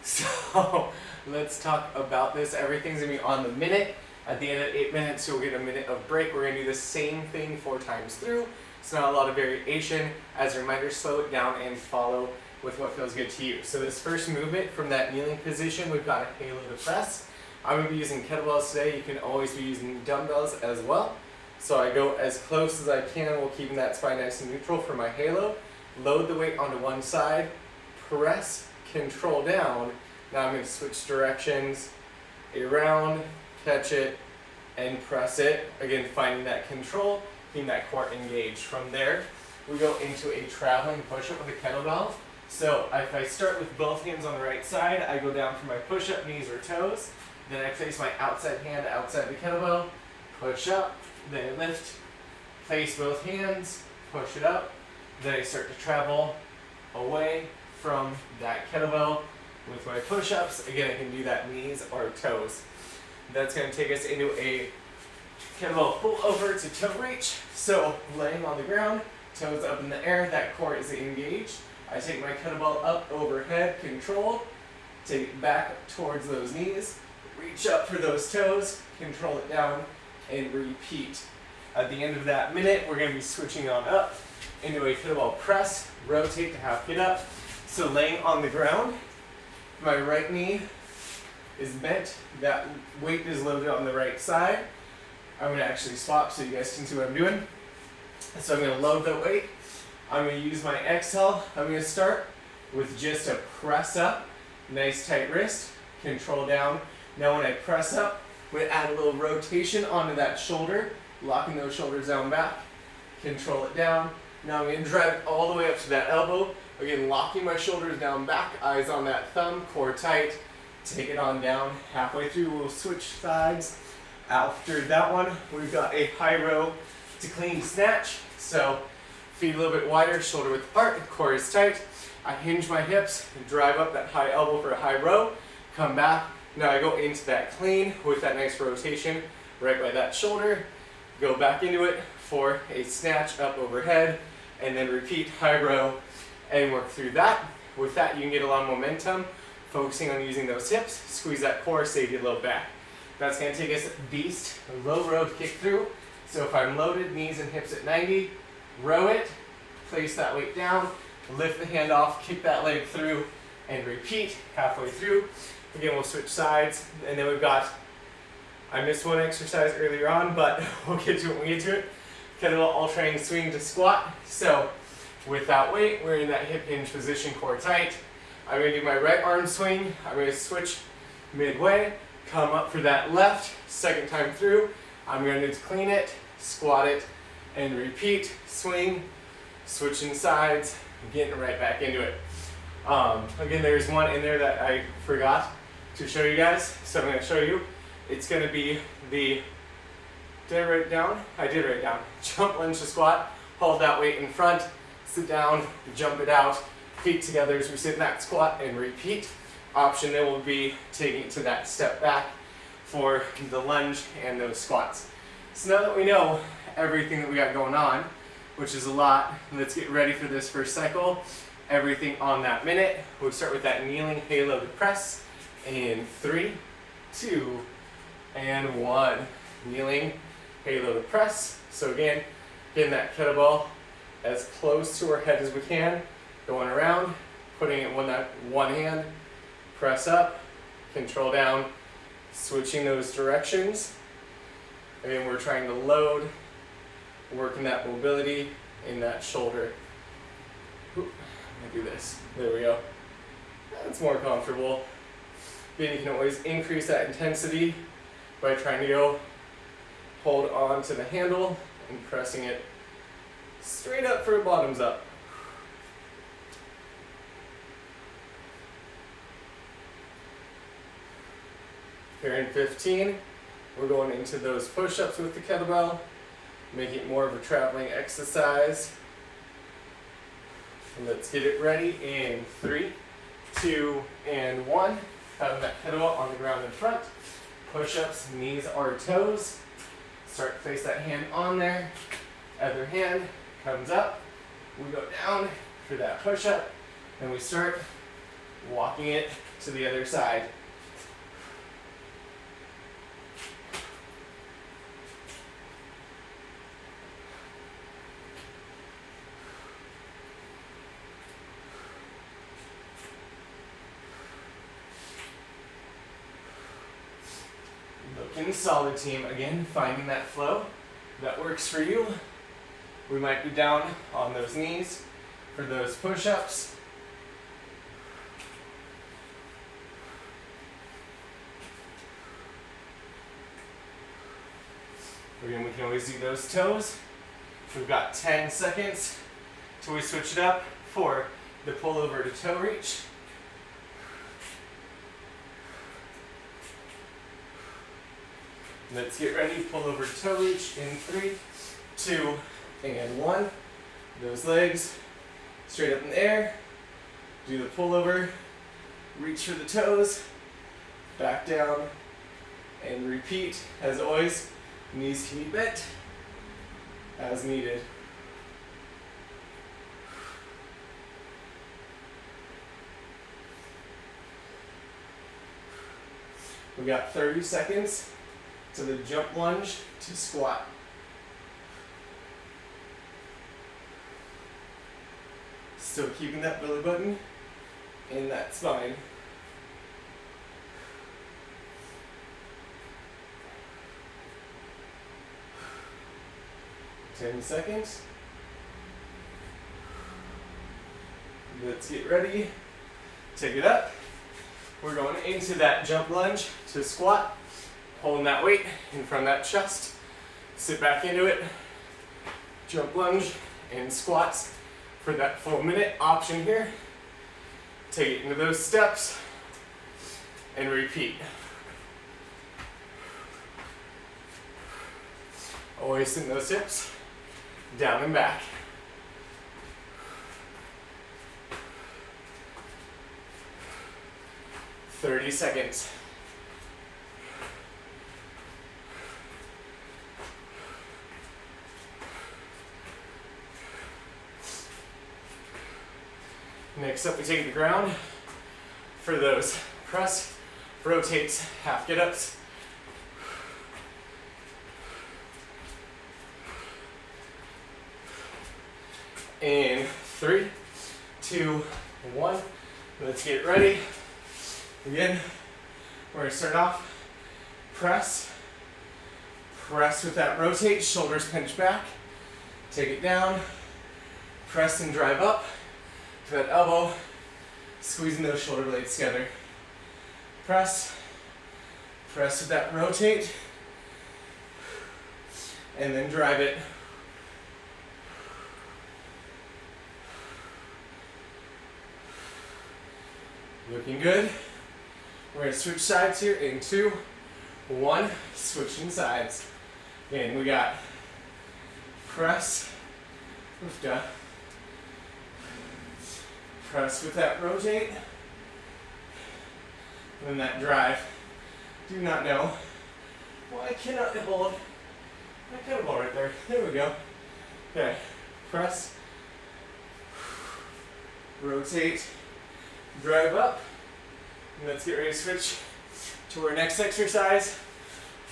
So let's talk about this. Everything's gonna be on the minute. At the end of 8 minutes, you'll get a minute of break. We're gonna do the same thing 4 times through. It's not a lot of variation. As a reminder, slow it down and follow with what feels good to you. So this first movement from that kneeling position, we've got a halo to press. I'm gonna be using kettlebells today. You can always be using dumbbells as well. So I go as close as I can while keeping that spine nice and neutral for my halo. Load the weight onto one side, press, control down. Now I'm going to switch directions, around, catch it, and press it. Again, finding that control, keeping that core engaged. From there, we go into a traveling push-up with a kettlebell. So if I start with both hands on the right side, I go down for my push-up, knees or toes. Then I place my outside hand outside the kettlebell, push up, then I lift, place both hands, push it up. Then I start to travel away from that kettlebell with my push-ups. Again, I can do that knees or toes. That's going to take us into a kettlebell pullover to toe reach. So laying on the ground, toes up in the air, that core is engaged. I take my kettlebell up overhead, controlled, take it back towards those knees, reach up for those toes, control it down, and repeat. At the end of that minute, we're going to be switching on up into a kettlebell press, rotate to half get up. So laying on the ground, my right knee is bent, that weight is loaded on the right side. I'm going to actually swap so you guys can see what I'm doing. So I'm going to load the weight. I'm going to use my exhale. I'm going to start with just a press up, nice tight wrist, control down. Now when I press up, I'm going to add a little rotation onto that shoulder, locking those shoulders down back, control it down. Now I'm going to drive it all the way up to that elbow. Again, locking my shoulders down back, eyes on that thumb, core tight. Take it on down. Halfway through, we'll switch sides. After that one, we've got a high row to clean snatch. So feet a little bit wider, shoulder width apart, core is tight. I hinge my hips, drive up that high elbow for a high row, come back. Now I go into that clean with that nice rotation right by that shoulder. Go back into it for a snatch up overhead, and then repeat high row and work through that. With that, you can get a lot of momentum, focusing on using those hips, squeeze that core, save your low back. That's going to take us beast, low row to kick through. So if I'm loaded, knees and hips at 90, row it, place that weight down, lift the hand off, kick that leg through, and repeat halfway through. Again, we'll switch sides, and then we've got, I missed one exercise earlier on, but we'll get to it when we get to it. Kettlebell alternating swing to squat. So with that weight, we're in that hip hinge position, core tight. I'm going to do my right arm swing. I'm going to switch midway, come up for that left. Second time through, I'm going to clean it, squat it, and repeat. Swing, switching sides, getting right back into it. Again, there's one in there that I forgot to show you guys, so I'm going to show you. It's going to be the, did I write it down? I did write it down. Jump, lunge to squat, hold that weight in front, sit down, jump it out, feet together as we sit in that squat, and repeat. Option then will be taking it to that step back for the lunge and those squats. So now that we know everything that we got going on, which is a lot, let's get ready for this first cycle. Everything on that minute. We'll start with that kneeling halo to press in 3, 2, and 1. Kneeling halo to press. So again, getting that kettlebell as close to our head as we can, going around, putting it on that one hand, press up, control down, switching those directions. Again, we're trying to load, working that mobility in that shoulder. I'm gonna do this. There we go. That's more comfortable. Again, you can always increase that intensity by trying to go hold on to the handle and pressing it straight up for bottoms up. Here in 15, we're going into those push-ups with the kettlebell, making it more of a traveling exercise. And let's get it ready in 3, 2, and 1. Having that kettlebell on the ground in front. Push-ups, knees or toes. Start to place that hand on there. Other hand comes up. We go down for that push-up. Then we start walking it to the other side. Looking solid, team. Again, finding that flow that works for you. We might be down on those knees for those push-ups. Again, we can always do those toes. We've got 10 seconds till we switch it up for the pullover to toe reach. Let's get ready, pull over to toe reach in 3, 2, and 1. Those legs straight up in the air. Do the pullover, reach for the toes, back down, and repeat. As always, knees can be bent as needed. We got 30 seconds to the jump lunge to squat. Still keeping that belly button in that spine. Ten seconds. Let's get ready. Take it up. We're going into that jump lunge to squat. Holding that weight in front of that chest. Sit back into it. Jump lunge and squats for that full minute option here. Take it into those steps and repeat. Always send those hips down and back. "30 seconds. Next up, we take it to the ground for those press, rotates, half get-ups. In 3, 2, 1. Let's get ready. Again, we're gonna start off, press with that rotate, shoulders pinch back, take it down, press and drive up to that elbow, squeezing those shoulder blades together. Press with that rotate, and then drive it. Looking good. We're gonna switch sides here in 2, 1, switching sides. Again, we got press, lift up, press with that rotate, and then that drive. Do not know why I cannot hold my kettlebell right there. There we go. Okay, press, rotate, drive up. And let's get ready to switch to our next exercise.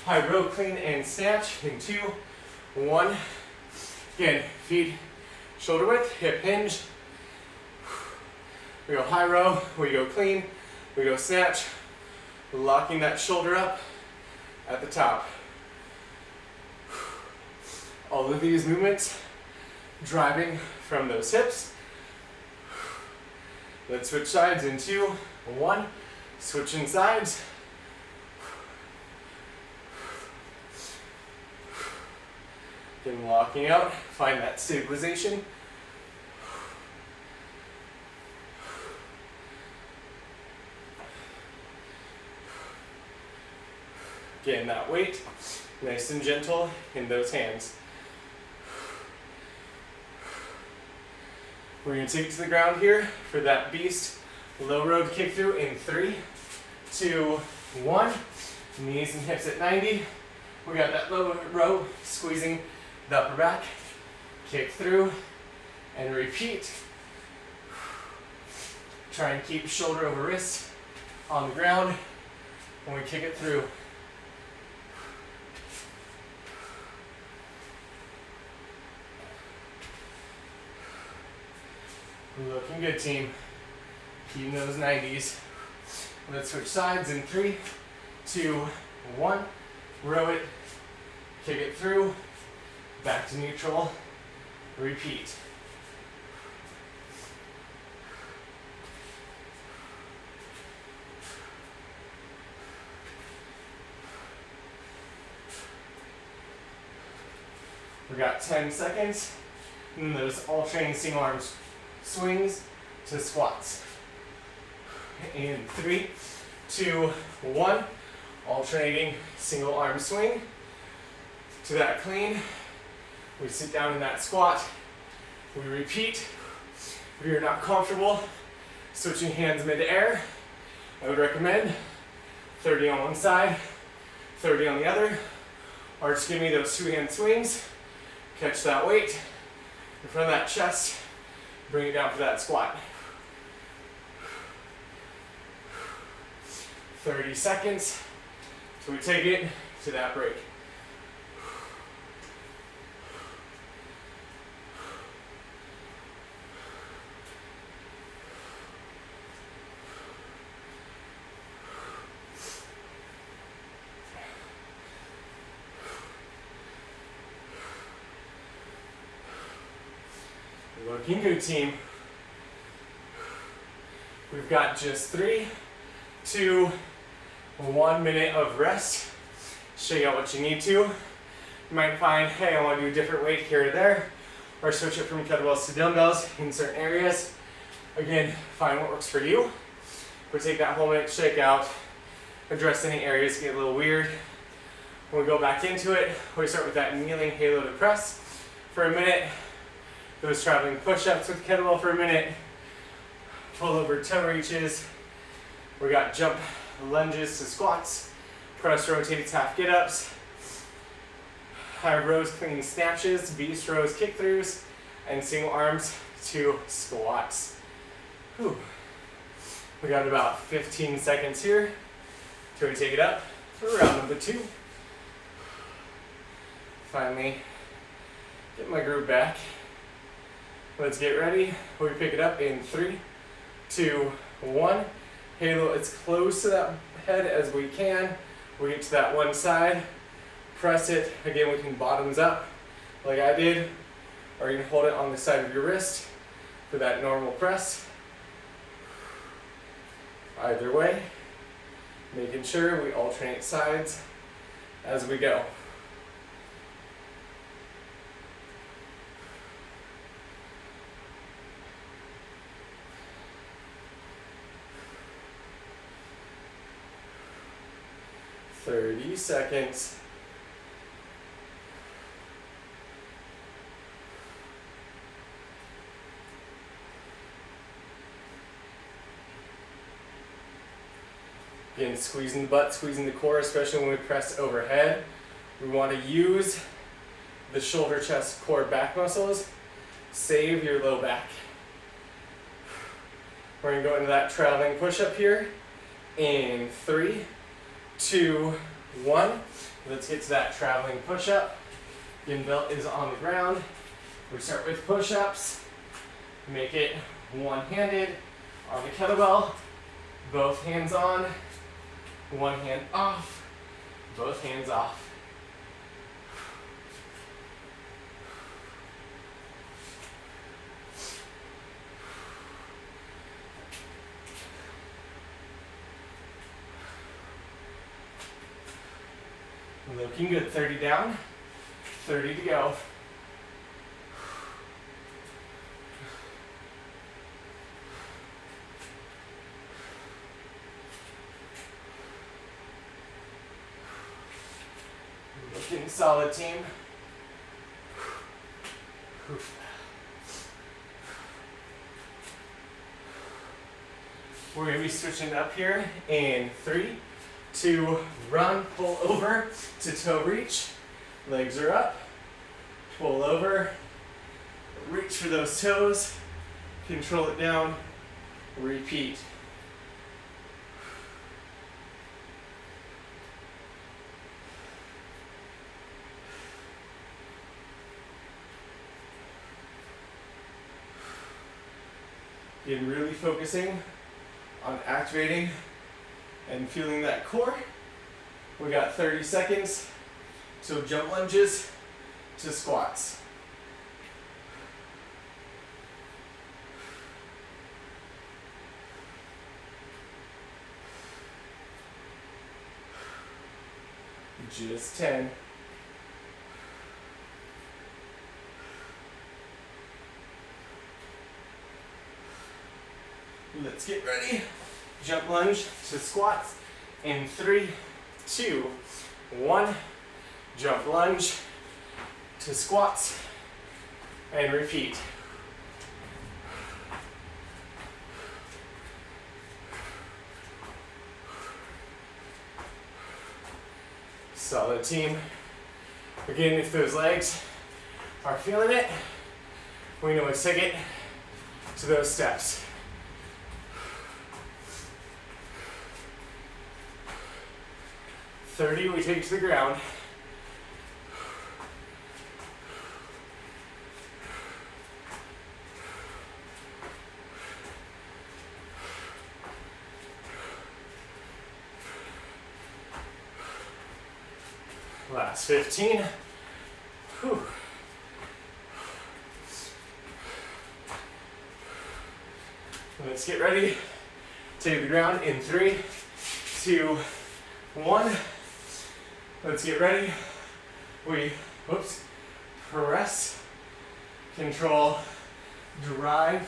High row clean and snatch in 2, 1. Again, feet shoulder width, hip hinge. We go high row, we go clean, we go snatch, locking that shoulder up at the top. All of these movements driving from those hips. Let's switch sides in 2, 1. Switching sides. Again, locking out, find that stabilization. Getting that weight nice and gentle in those hands. We're going to take it to the ground here for that beast low road kick through in 3, 2, 1. Knees and hips at 90. We got that low row squeezing the upper back. Kick through and repeat. Try and keep shoulder over wrist on the ground when we kick it through. Looking good, team. Keeping those 90s. Let's switch sides in 3, 2, 1. Row it, kick it through, back to neutral, repeat. We got 10 seconds, and those alternating single arm swings to squats. In 3, 2, 1, alternating single arm swing to that clean. We sit down in that squat. We repeat. If you're not comfortable switching hands mid-air, I would recommend 30 on one side, 30 on the other, or just give me those two-hand swings. Catch that weight in front of that chest, bring it down for that squat. 30 seconds, so we take it to that break. Looking good, team. We've got just 3, 2, 1 minute of rest. Shake out what you need to. You might find, hey, I want to do a different weight here or there, or switch it from kettlebells to dumbbells in certain areas. Again, find what works for you. But take that whole minute, shake out, address any areas that get a little weird. When we go back into it, we start with that kneeling halo to press for a minute. Those traveling push-ups with kettlebell for a minute. Pull over toe reaches. We got jump lunges to squats. Press rotates half get-ups. High rows clean snatches. Beast rows kick-throughs. And single arms to squats. Whew. We got about 15 seconds here till we take it up for round number 2. Finally, get my groove back. Let's get ready. We pick it up in 3, 2, 1. Halo as close to that head as we can. We get to that one side, press it. Again, we can bottoms up like I did, or you can hold it on the side of your wrist for that normal press. Either way, making sure we alternate sides as we go. Thirty seconds. Again, squeezing the butt, squeezing the core, especially when we press overhead. We want to use the shoulder, chest, core, back muscles. Save your low back. We're going to go into that traveling push-up here in 3, 2, 1. Let's get to that traveling push-up. Again, belt is on the ground. We start with push-ups. Make it one-handed on the kettlebell. Both hands on. One hand off. Both hands off. Looking good. 30 down, 30 to go. Looking solid, team. We're going to be switching up here in 3, 2, run, pull over to toe reach. Legs are up. Pull over. Reach for those toes. Control it down. repeat. Again, really focusing on activating and feeling that core. We got 30 seconds. So jump lunges to squats. Just 10. Let's get ready. Jump lunge to squats in 3, 2, 1. Jump lunge to squats and repeat. Solid team. Again, if those legs are feeling it, we know it's take it to those steps. $30 we take to the ground. Last 15. Whew. Let's get ready. Take the ground in 3, 2, 1. Let's get ready. We, press, control, drive,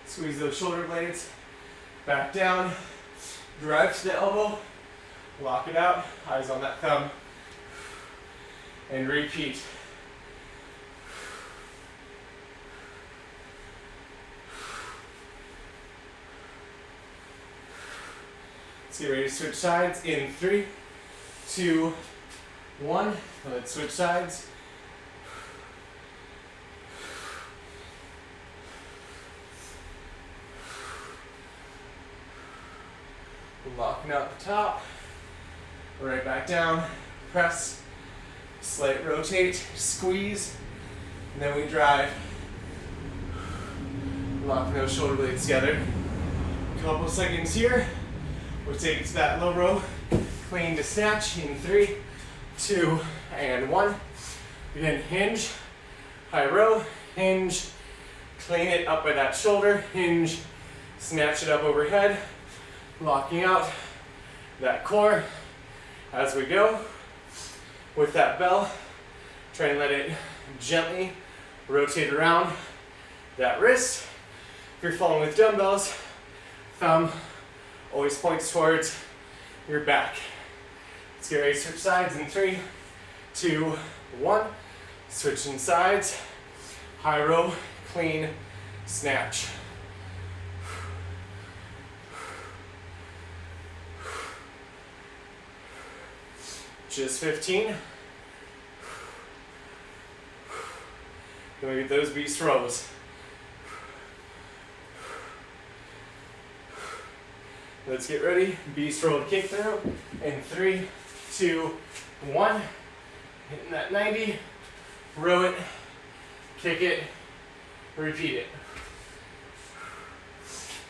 squeeze those shoulder blades, back down, drive to the elbow, lock it out, eyes on that thumb, and repeat. Let's get ready to switch sides in 3, 2, 1. Let's switch sides. Locking out the top. Right back down. Press. Slight rotate. Squeeze. And then we drive. Locking those shoulder blades together. Couple seconds here. We'll take it to that low row. Clean to snatch in 3, 2, and 1. Again, hinge, high row, hinge, clean it up by that shoulder, hinge, snatch it up overhead, locking out that core as we go. With that bell, try and let it gently rotate around that wrist. If you're following with dumbbells, thumb always points towards your back. Let's get ready to switch sides in 3, 2, 1. Switching sides. High row, clean, snatch. Just 15. Then we get those beast rows. Let's get ready. Beast roll to kick through in 3, 2, 1. Hitting that 90. Row it. Kick it. Repeat it.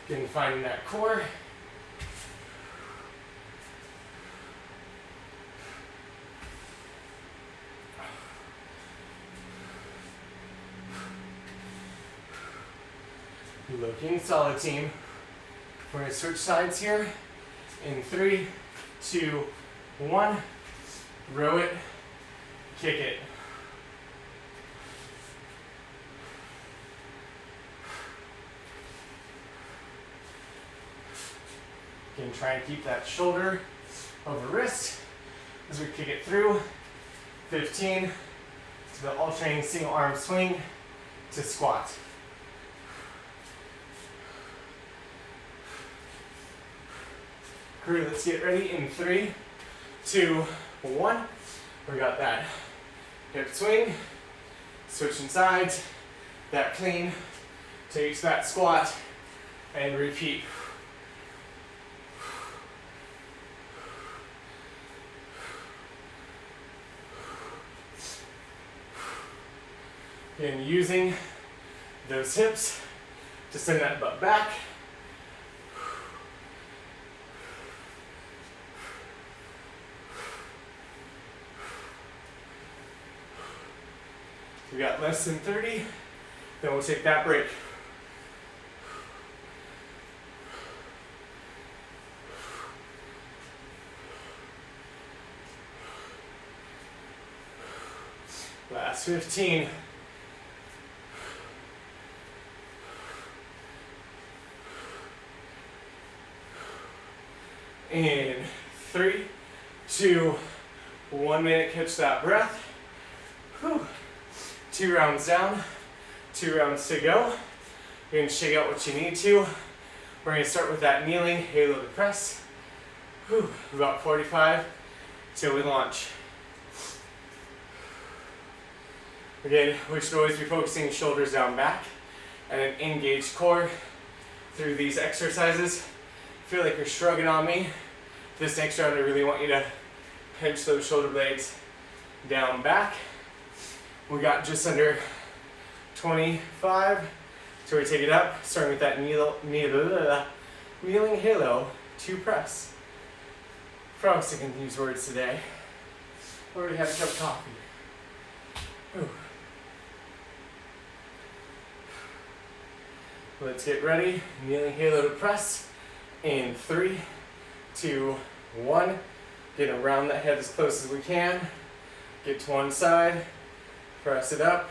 Again, finding that core. Looking solid, team. We're going to switch sides here in 3, 2, 1. Row it, kick it. Again, try and keep that shoulder over wrist as we kick it through. 15 to the alternating single arm swing to squat. Crew, let's get ready in 3, 2, 1. We got that hip swing, switching sides, that clean, takes that squat, and repeat. And using those hips to send that butt back. We got less than 30, then we'll take that break. Last 15. In 3, 2, 1 minute, catch that breath. Whew. 2 rounds down, 2 rounds to go. You're gonna shake out what you need to. We're gonna start with that kneeling halo to press. Whew. About 45 till we launch. Again, we should always be focusing shoulders down back and an engaged core through these exercises. Feel like you're shrugging on me. This next round, I really want you to pinch those shoulder blades down back. We got just under 25. So we take it up, starting with that kneeling halo to press. Probably sticking to these words today. Already had a cup of coffee. Whew. Let's get ready. Kneeling halo to press. In 3, 2, 1. Get around that head as close as we can. Get to one side. Press it up.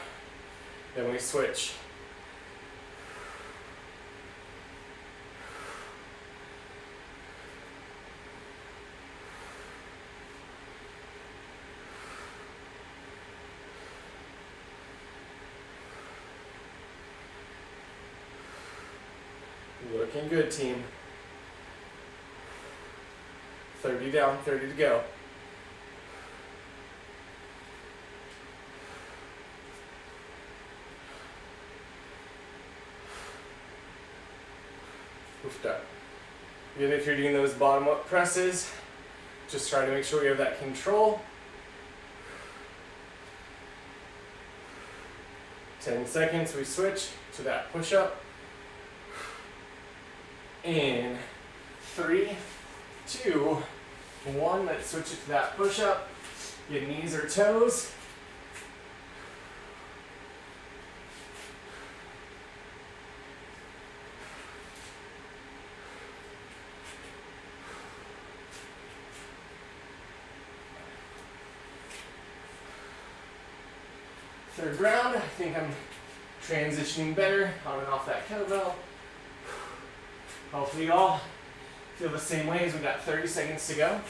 Then we switch. Looking good, team. 30 down, 30 to go. Lift up. Even if you're doing those bottom up presses, just try to make sure you have that control. 10 seconds, we switch to that push up. In 3, 2, 1, let's switch it to that push up. Your knees or toes. Third round, I think I'm transitioning better on and off that kettlebell. Hopefully you all feel the same way as we got 30 seconds to go.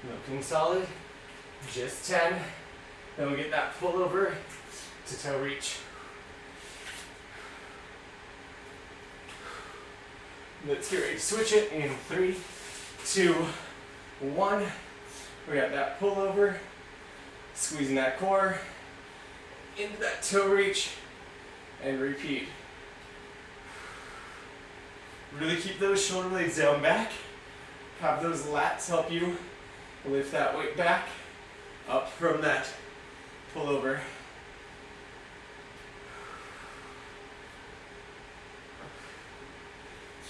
Looking solid. Just 10. Then we get that pullover to toe reach. Let's get ready to switch it in 3, 2, 1. We got that pullover, squeezing that core into that toe reach, and repeat. Really keep those shoulder blades down back. Have those lats help you lift that weight back up from that pullover.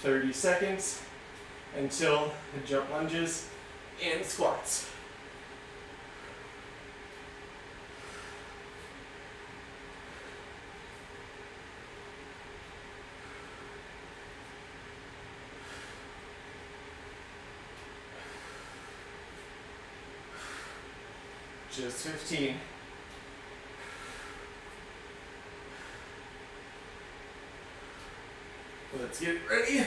30 seconds until the jump lunges and squats. Just 15. Let's get ready.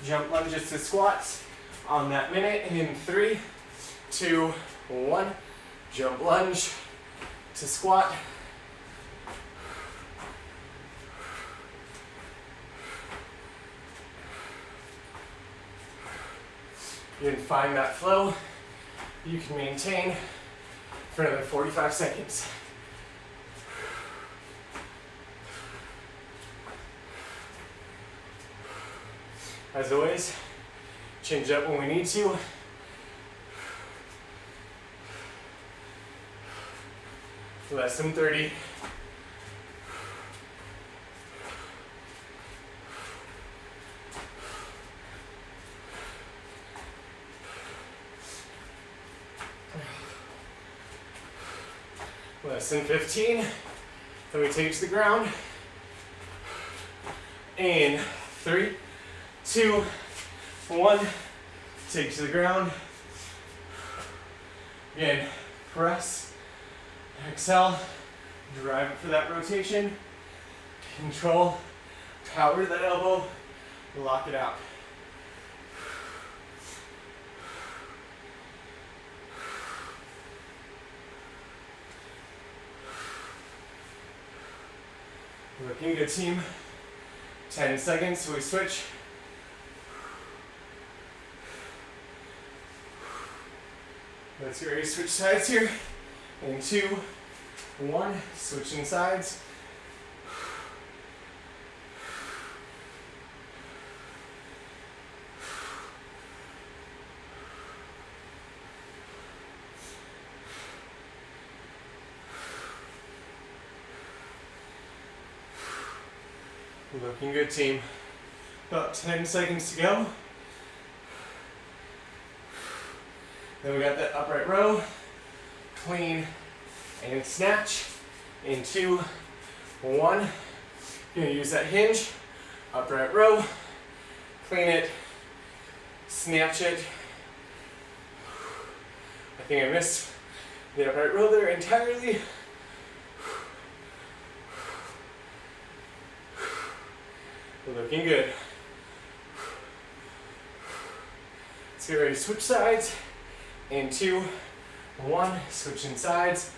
Jump lunges to squats on that minute in 3, 2, 1. Jump lunge to squat. You can find that flow. You can maintain for another 45 seconds. As always, change up when we need to. Less than 30. Less than 15. Then we take to the ground. In 3, 2, 1. Take to the ground. Again, press. Exhale. Drive it for that rotation. Control. Power that elbow. Lock it out. Looking good, team. 10 seconds, so we switch. Let's get ready to switch sides here. In 2, 1, switching sides. Looking good, team. About 10 seconds to go. Then we got that upright row, clean and snatch. In 2, 1. You're gonna use that hinge, upright row, clean it, snatch it. I think I missed the upright row there entirely. Looking good. Let's get ready to switch sides. In 2, 1, switching sides.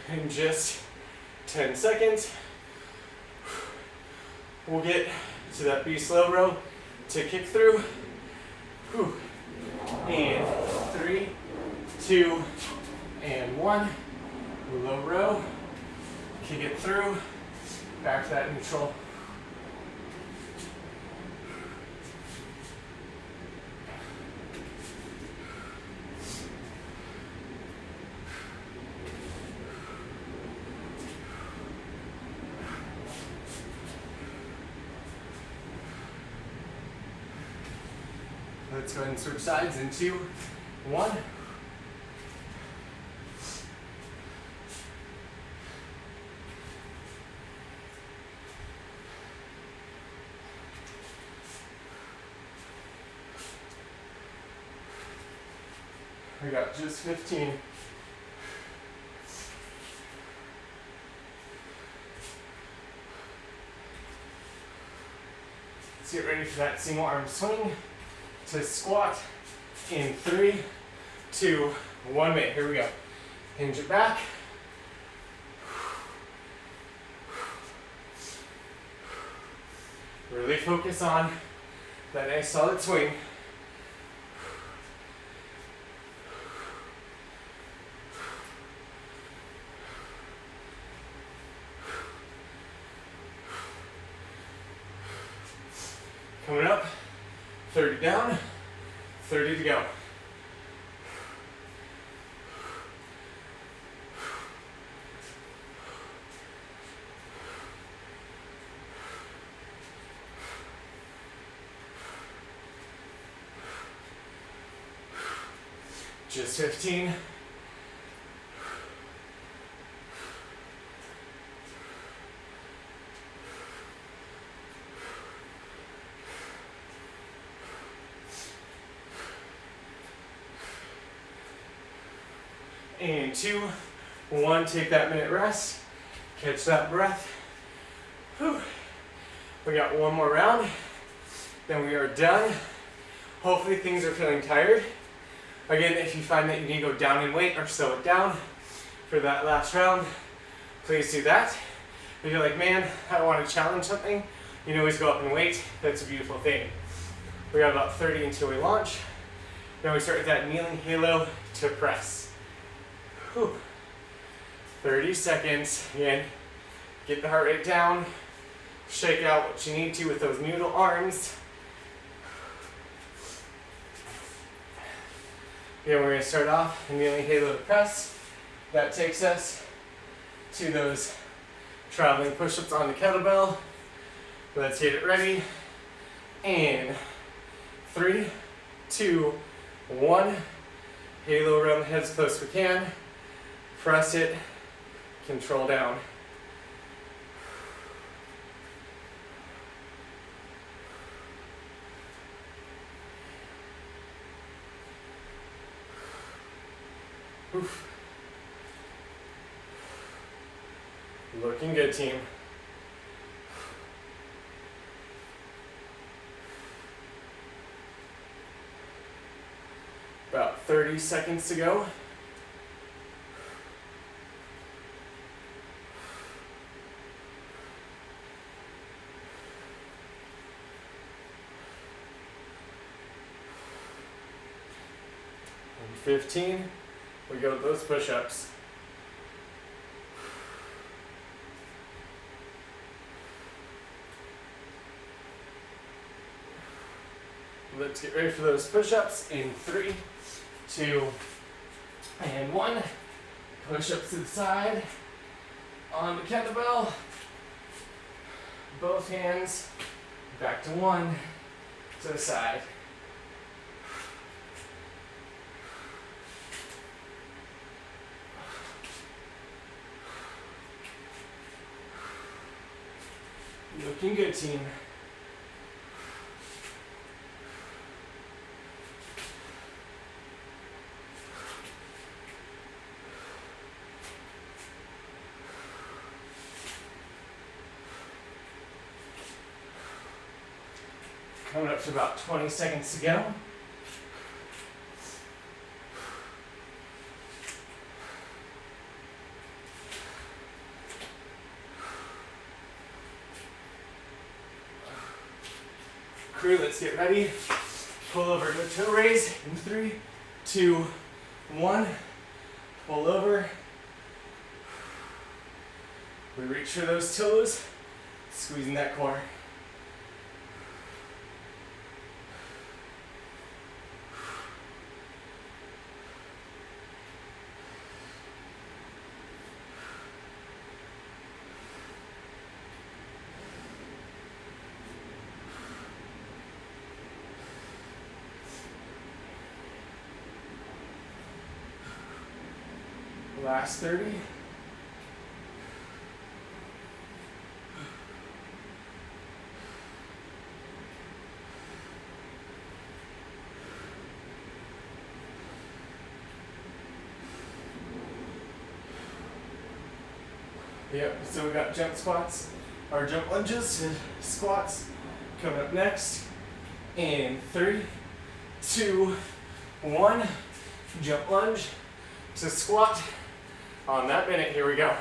In just 10 seconds. We'll get to that beast low row to kick through. Whew. And 3, 2, and 1. Low row. Kick it through. Back to that neutral. Let's go ahead and switch sides in 2, 1. We got just 15. Let's get ready for that single arm swing to squat in 3, 2, 1 minute. Here we go. Hinge it back. Really focus on that nice solid swing. Coming up, 30 down, 30 to go. Just 15. And 2, 1, take that minute rest. Catch that breath. Whew. We got one more round. Then we are done Hopefully things are feeling tired. Again, if you find that you need to go down in weight or slow it down for that last round, please do that. If you're like, man, I want to challenge something, you can always go up in weight. That's a beautiful thing. We got about 30 until we launch. Then we start with that kneeling halo to press. Whew. 30 seconds. Again, get the heart rate down. Shake out what you need to with those noodle arms. Again, we're going to start off kneeling halo to press. That takes us to those traveling push-ups on the kettlebell. Let's get it ready. And 3, 2, 1. Halo around the head as close as we can. Press it. Control down. Oof. Looking good, team. About 30 seconds to go. And 15. We go with those push-ups. Let's get ready for those push-ups in 3, 2, and 1. Push-ups to the side on the kettlebell. Both hands back to 1 to the side. Looking good, team. Coming up to about 20 seconds to go. Crew, let's get ready. Pull over to toe raise in 3, 2, 1. Pull over. We reach for those toes, squeezing that core. Last 30. Yep, so we got jump squats, or jump lunges and squats coming up next. In 3, 2, 1. Jump lunge to squat. On that minute, here we go.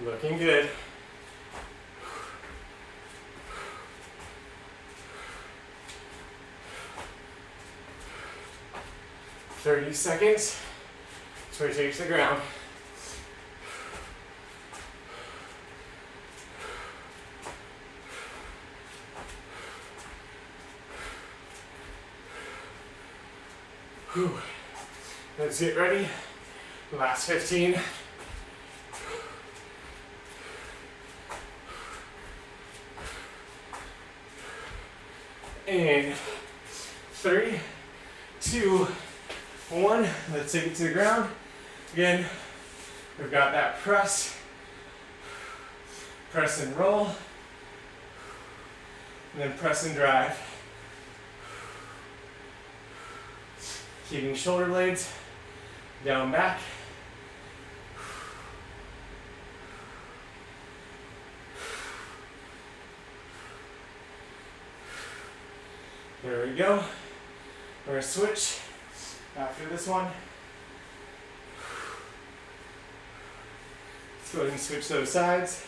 Looking good. "30 seconds. So we take to the ground. Whew. Let's get ready. Last 15. And 3, 2, 1. Let's take it to the ground. Again, we've got that press and roll, and then press and drive. Keeping shoulder blades down back. There we go. We're going to switch after this one. Let's go ahead and switch those sides.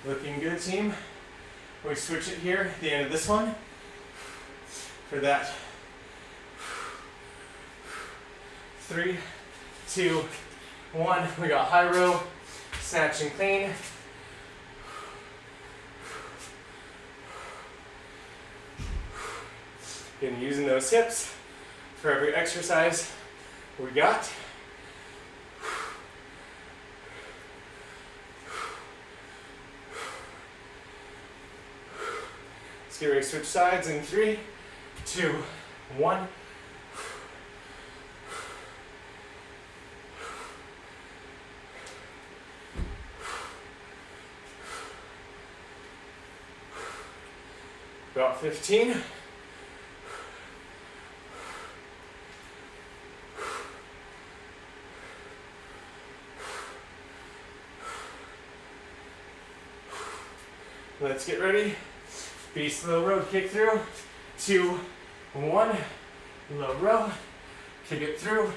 Looking good, team. We switch it here at the end of this one for that 3, 2, 1. We got high row, snatch and clean. Again, using those hips for every exercise we got. Let's get ready to switch sides in 3, 2, 1. About 15. Let's get ready. Beast low row, kick through. 2, 1. Low row, kick it through.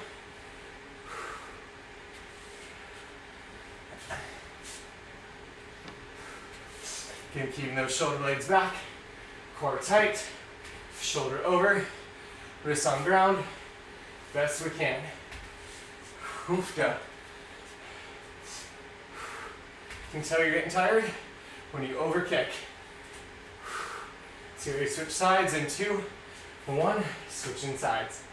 Again, keeping those shoulder blades back, core tight, shoulder over, wrists on ground, best we can. Hoofda. You can tell you're getting tired when you over kick. So we switch sides in 2, 1, switching sides.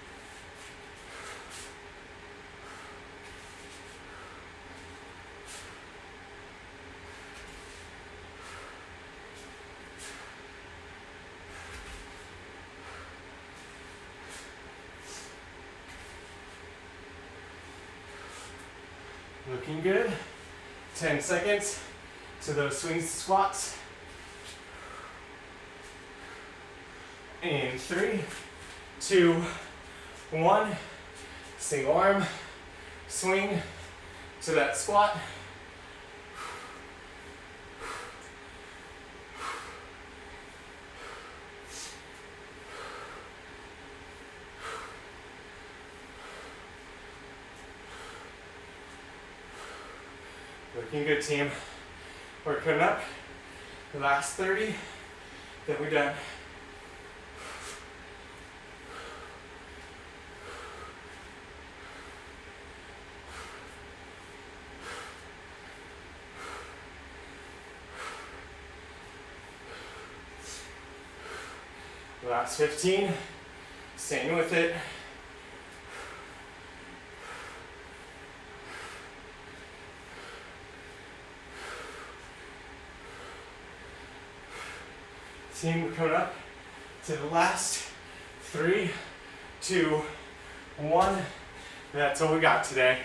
Looking good. 10 seconds to those swing squats. And 3, 2, 1. Single arm, swing to that squat. Looking good, team. We're coming up. The last 30, then we're done. Last 15, staying with it. Team, we're coming up to the last 3, 2, 1. That's all we got today.